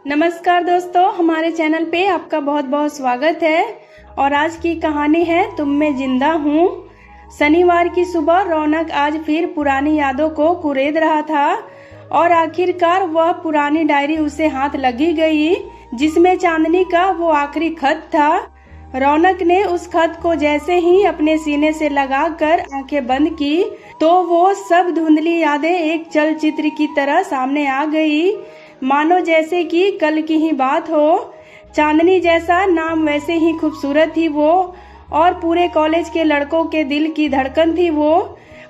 नमस्कार दोस्तों, हमारे चैनल पे आपका बहुत बहुत स्वागत है। और आज की कहानी है तुम में जिंदा हूँ। शनिवार की सुबह रौनक आज फिर पुरानी यादों को कुरेद रहा था और आखिरकार वह पुरानी डायरी उसे हाथ लगी गई जिसमें चांदनी का वो आखिरी खत था। रौनक ने उस खत को जैसे ही अपने सीने से लगाकर आंखें बंद की तो वो सब धुंधली यादें एक चलचित्र की तरह सामने आ गई, मानो जैसे कि कल की ही बात हो। चांदनी जैसा नाम वैसे ही खूबसूरत थी वो, और पूरे कॉलेज के लड़कों के दिल की धड़कन थी वो।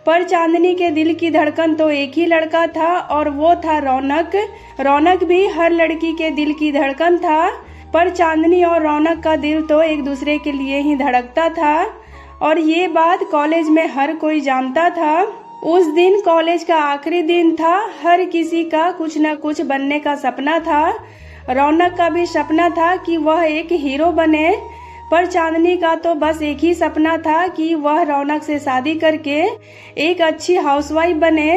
पर चांदनी के दिल की धड़कन तो एक ही लड़का था और वो था रौनक। रौनक भी हर लड़की के दिल की धड़कन था, पर चांदनी और रौनक का दिल तो एक दूसरे के लिए ही धड़कता था और ये बात कॉलेज में हर कोई जानता था। उस दिन कॉलेज का आखिरी दिन था। हर किसी का कुछ न कुछ बनने का सपना था। रौनक का भी सपना था कि वह एक हीरो बने, पर चांदनी का तो बस एक ही सपना था कि वह रौनक से शादी करके एक अच्छी हाउसवाइफ बने।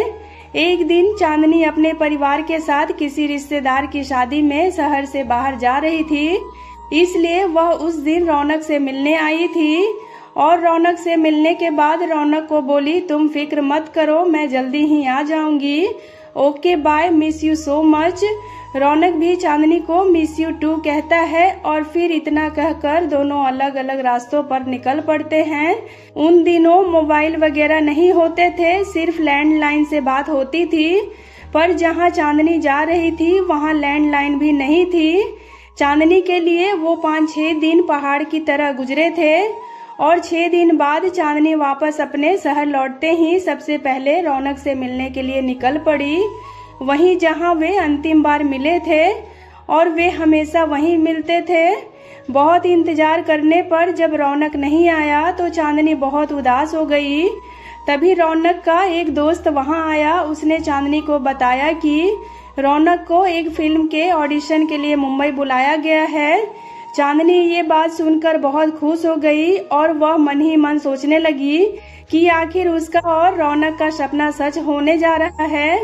एक दिन चांदनी अपने परिवार के साथ किसी रिश्तेदार की शादी में शहर से बाहर जा रही थी, इसलिए वह उस दिन रौनक से मिलने आई थी। और रौनक से मिलने के बाद रौनक को बोली, तुम फिक्र मत करो, मैं जल्दी ही आ जाऊंगी। Okay bye, miss you so much. Raunak भी चांदनी को मिस यू टू कहता है और फिर इतना कहकर दोनों अलग अलग रास्तों पर निकल पड़ते हैं। उन दिनों मोबाइल वगैरह नहीं होते थे, सिर्फ लैंडलाइन से बात होती थी। पर जहां चांदनी जा रही थी वहां लैंडलाइन भी नहीं थी। चांदनी के लिए वो 5-6 दिन पहाड़ की तरह गुजरे थे और 6 दिन बाद चांदनी वापस अपने शहर लौटते ही सबसे पहले रौनक से मिलने के लिए निकल पड़ी, वहीं जहां वे अंतिम बार मिले थे। और वे हमेशा वहीं मिलते थे। बहुत इंतजार करने पर जब रौनक नहीं आया तो चांदनी बहुत उदास हो गई। तभी रौनक का एक दोस्त वहां आया। उसने चांदनी को बताया कि रौनक को एक फिल्म के ऑडिशन के लिए मुंबई बुलाया गया है। चांदनी ये बात सुनकर बहुत खुश हो गई और वह मन ही मन सोचने लगी कि आखिर उसका और रौनक का सपना सच होने जा रहा है।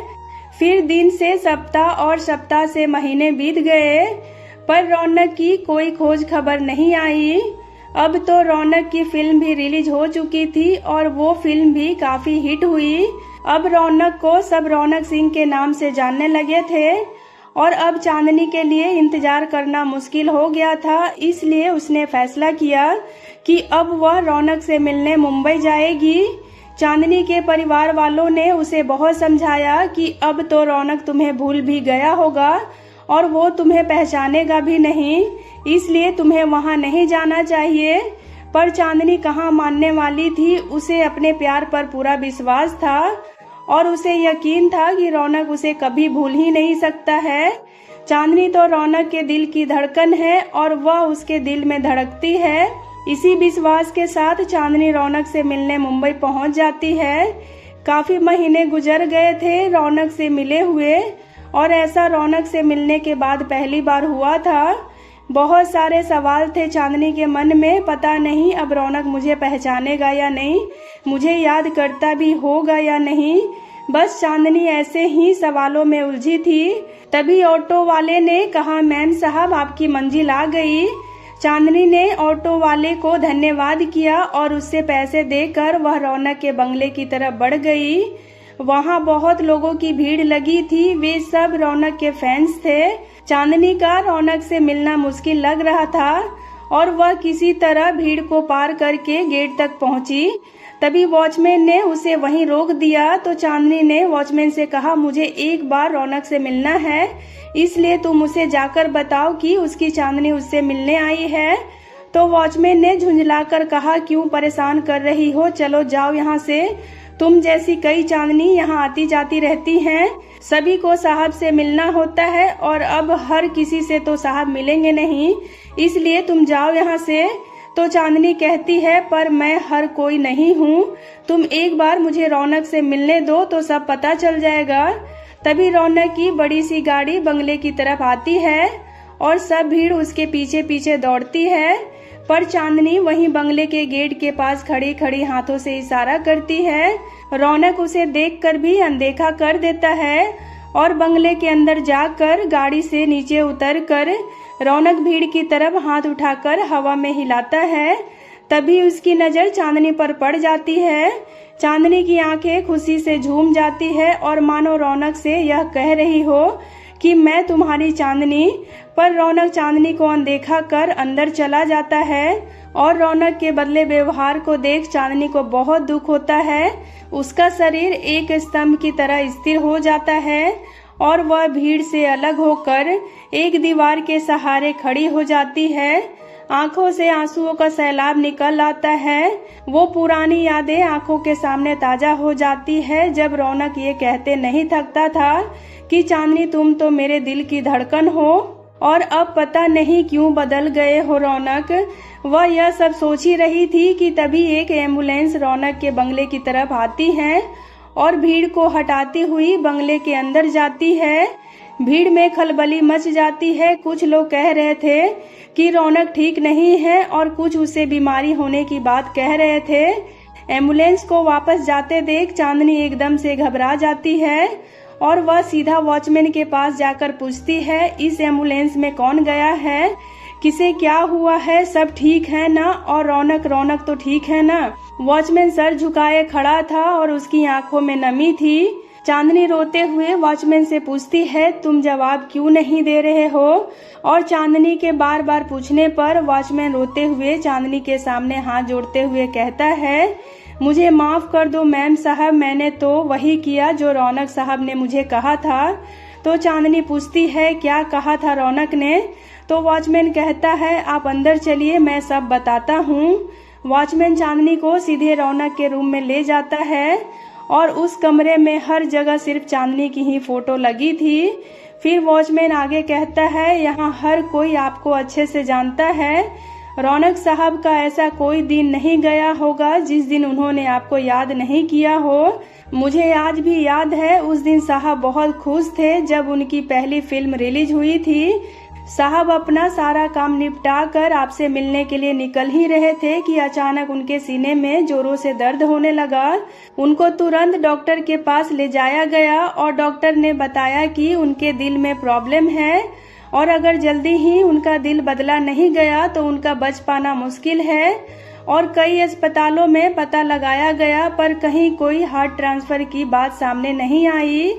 फिर दिन से सप्ताह और सप्ताह से महीने बीत गए, पर रौनक की कोई खोज खबर नहीं आई। अब तो रौनक की फिल्म भी रिलीज हो चुकी थी और वो फिल्म भी काफी हिट हुई। अब रौनक को सब रौनक सिंह के नाम से जानने लगे थे और अब चांदनी के लिए इंतजार करना मुश्किल हो गया था। इसलिए उसने फैसला किया कि अब वह रौनक से मिलने मुंबई जाएगी। चांदनी के परिवार वालों ने उसे बहुत समझाया कि अब तो रौनक तुम्हें भूल भी गया होगा और वो तुम्हें पहचानेगा भी नहीं, इसलिए तुम्हें वहां नहीं जाना चाहिए। पर चांदनी कहाँ मानने वाली थी। उसे अपने प्यार पर पूरा विश्वास था और उसे यकीन था कि रौनक उसे कभी भूल ही नहीं सकता है। चांदनी तो रौनक के दिल की धड़कन है और वह उसके दिल में धड़कती है। इसी विश्वास के साथ चांदनी रौनक से मिलने मुंबई पहुंच जाती है। काफी महीने गुजर गए थे रौनक से मिले हुए, और ऐसा रौनक से मिलने के बाद पहली बार हुआ था। बहुत सारे सवाल थे चांदनी के मन में। पता नहीं अब रौनक मुझे पहचानेगा या नहीं, मुझे याद करता भी होगा या नहीं। बस चांदनी ऐसे ही सवालों में उलझी थी। तभी ऑटो वाले ने कहा, मैम साहब आपकी मंजिल आ गई। चांदनी ने ऑटो वाले को धन्यवाद किया और उससे पैसे देकर वह रौनक के बंगले की तरफ बढ़ गई। वहां बहुत लोगों की भीड़ लगी थी। वे सब रौनक के फैंस थे। चांदनी का रौनक से मिलना मुश्किल लग रहा था और वह किसी तरह भीड़ को पार करके गेट तक पहुंची। तभी वॉचमैन ने उसे वहीं रोक दिया तो चांदनी ने वॉचमैन से कहा, मुझे एक बार रौनक से मिलना है, इसलिए तुम उसे जाकर बताओ कि उसकी चांदनी उससे मिलने आई है। तो वॉचमैन ने झुंझलाकर कहा, क्यों परेशान कर रही हो, चलो जाओ यहाँ से। तुम जैसी कई चांदनी यहाँ आती जाती रहती हैं। सभी को साहब से मिलना होता है और अब हर किसी से तो साहब मिलेंगे नहीं, इसलिए तुम जाओ यहाँ से। तो चांदनी कहती है, पर मैं हर कोई नहीं हूँ, तुम एक बार मुझे रौनक से मिलने दो तो सब पता चल जाएगा। तभी रौनक की बड़ी सी गाड़ी बंगले की तरफ आती है और सब भीड़ उसके पीछे पीछे दौड़ती है, पर चांदनी वहीं बंगले के गेट के पास खड़ी खड़ी हाथों से इशारा करती है। रौनक उसे देखकर भी अनदेखा कर देता है और बंगले के अंदर जाकर गाड़ी से नीचे उतरकर रौनक भीड़ की तरफ हाथ उठाकर हवा में हिलाता है। तभी उसकी नजर चांदनी पर पड़ जाती है। चांदनी की आंखें खुशी से झूम जाती है और मानो रौनक से यह कह रही हो कि मैं तुम्हारी चांदनी। पर रौनक चांदनी को अनदेखा कर अंदर चला जाता है और रौनक के बदले व्यवहार को देख चांदनी को बहुत दुख होता है। उसका शरीर एक स्तंभ की तरह स्थिर हो जाता है और वह भीड़ से अलग होकर एक दीवार के सहारे खड़ी हो जाती है। आंखों से आंसुओं का सैलाब निकल आता है। वो पुरानी यादें आंखों के सामने ताजा हो जाती है जब रौनक ये कहते नहीं थकता था कि चांदनी तुम तो मेरे दिल की धड़कन हो और अब पता नहीं क्यों बदल गए हो रौनक। वह यह सब सोच ही रही थी कि तभी एक एम्बुलेंस रौनक के बंगले की तरफ आती है और भीड़ को हटाती हुई बंगले के अंदर जाती है। भीड़ में खलबली मच जाती है। कुछ लोग कह रहे थे कि रौनक ठीक नहीं है और कुछ उसे बीमारी होने की बात कह रहे थे। एम्बुलेंस को वापस जाते देख चांदनी एकदम से घबरा जाती है और वह सीधा वॉचमैन के पास जाकर पूछती है, इस एम्बुलेंस में कौन गया है, किसे क्या हुआ है, सब ठीक है ना? और रौनक तो ठीक है ना? वॉचमैन सर झुकाए खड़ा था और उसकी आंखों में नमी थी। चांदनी रोते हुए वॉचमैन से पूछती है, तुम जवाब क्यों नहीं दे रहे हो? और चांदनी के बार बार पूछने पर वॉचमैन रोते हुए चांदनी के सामने हाथ जोड़ते हुए कहता है, मुझे माफ कर दो मैम साहब, मैंने तो वही किया जो रौनक साहब ने मुझे कहा था। तो चांदनी पूछती है, क्या कहा था रौनक ने? तो वॉचमैन कहता है, आप अंदर चलिए, मैं सब बताता हूँ। वॉचमैन चांदनी को सीधे रौनक के रूम में ले जाता है और उस कमरे में हर जगह सिर्फ चांदनी की ही फोटो लगी थी। फिर वॉचमैन आगे कहता है, यहाँ हर कोई आपको अच्छे से जानता है। रौनक साहब का ऐसा कोई दिन नहीं गया होगा जिस दिन उन्होंने आपको याद नहीं किया हो। मुझे आज भी याद है, उस दिन साहब बहुत खुश थे जब उनकी पहली फिल्म रिलीज हुई थी। साहब अपना सारा काम निपटा कर आपसे मिलने के लिए निकल ही रहे थे कि अचानक उनके सीने में जोरों से दर्द होने लगा। उनको तुरंत डॉक्टर के पास ले जाया गया और डॉक्टर ने बताया कि उनके दिल में प्रॉब्लम है और अगर जल्दी ही उनका दिल बदला नहीं गया तो उनका बच पाना मुश्किल है। और कई अस्पतालों में पता लगाया गया पर कहीं कोई हार्ट ट्रांसफर की बात सामने नहीं आई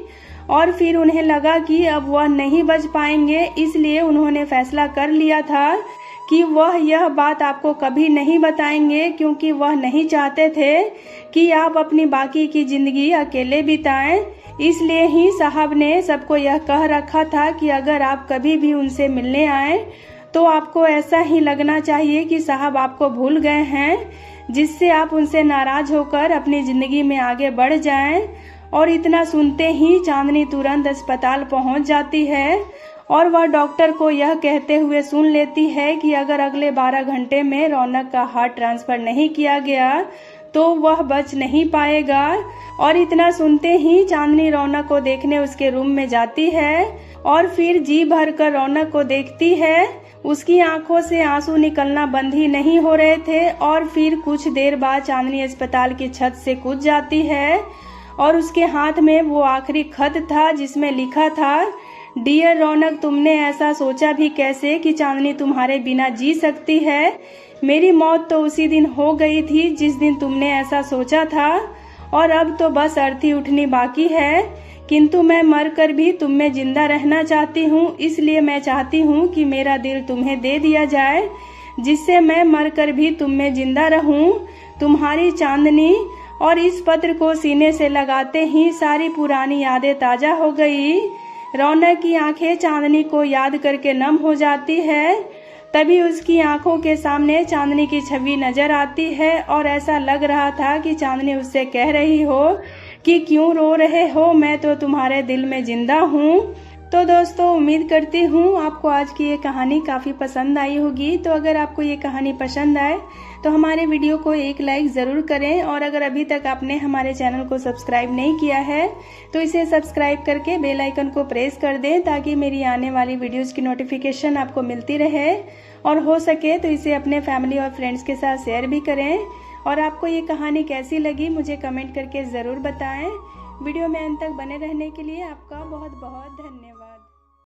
और फिर उन्हें लगा कि अब वह नहीं बच पाएंगे, इसलिए उन्होंने फैसला कर लिया था कि वह यह बात आपको कभी नहीं बताएंगे, क्योंकि वह नहीं चाहते थे कि आप अपनी बाकी की जिंदगी अकेले बिताएं। इसलिए ही साहब ने सबको यह कह रखा था कि अगर आप कभी भी उनसे मिलने आए तो आपको ऐसा ही लगना चाहिए कि साहब आपको भूल गए हैं, जिससे आप उनसे नाराज होकर अपनी जिंदगी में आगे बढ़ जाएं। और इतना सुनते ही चांदनी तुरंत अस्पताल पहुंच जाती है और वह डॉक्टर को यह कहते हुए सुन लेती है कि अगर अगले 12 घंटे में रौनक का हार्ट ट्रांसफर नहीं किया गया तो वह बच नहीं पाएगा। और इतना सुनते ही चांदनी रौनक को देखने उसके रूम में जाती है और फिर जी भर कर रौनक को देखती है। उसकी आंखों से आंसू निकलना बंद ही नहीं हो रहे थे और फिर कुछ देर बाद चांदनी अस्पताल की छत से कूद जाती है और उसके हाथ में वो आखिरी खत था जिसमें लिखा था, डियर रौनक, तुमने ऐसा सोचा भी कैसे कि चांदनी तुम्हारे बिना जी सकती है? मेरी मौत तो उसी दिन हो गई थी जिस दिन तुमने ऐसा सोचा था और अब तो बस अर्थी उठनी बाकी है, किंतु मैं मरकर भी तुम में जिंदा रहना चाहती हूँ। इसलिए मैं चाहती हूँ कि मेरा दिल तुम्हें दे दिया जाए, जिससे मैं मरकर भी तुम में जिंदा रहूं। तुम्हारी चांदनी। और इस पत्र को सीने से लगाते ही सारी पुरानी यादें ताजा हो गई। रौनक की आंखें चांदनी को याद करके नम हो जाती है। तभी उसकी आंखों के सामने चांदनी की छवि नजर आती है और ऐसा लग रहा था कि चांदनी उससे कह रही हो कि क्यों रो रहे हो, मैं तो तुम्हारे दिल में जिंदा हूँ। तो दोस्तों, उम्मीद करती हूँ आपको आज की ये कहानी काफ़ी पसंद आई होगी। तो अगर आपको ये कहानी पसंद आए तो हमारे वीडियो को एक लाइक ज़रूर करें और अगर अभी तक आपने हमारे चैनल को सब्सक्राइब नहीं किया है तो इसे सब्सक्राइब करके बेल आइकन को प्रेस कर दें ताकि मेरी आने वाली वीडियोज़ की नोटिफिकेशन आपको मिलती रहे। और हो सके तो इसे अपने फैमिली और फ्रेंड्स के साथ शेयर भी करें। और आपको ये कहानी कैसी लगी मुझे कमेंट करके ज़रूर बताएं। वीडियो में अंत तक बने रहने के लिए आपका बहुत बहुत धन्यवाद।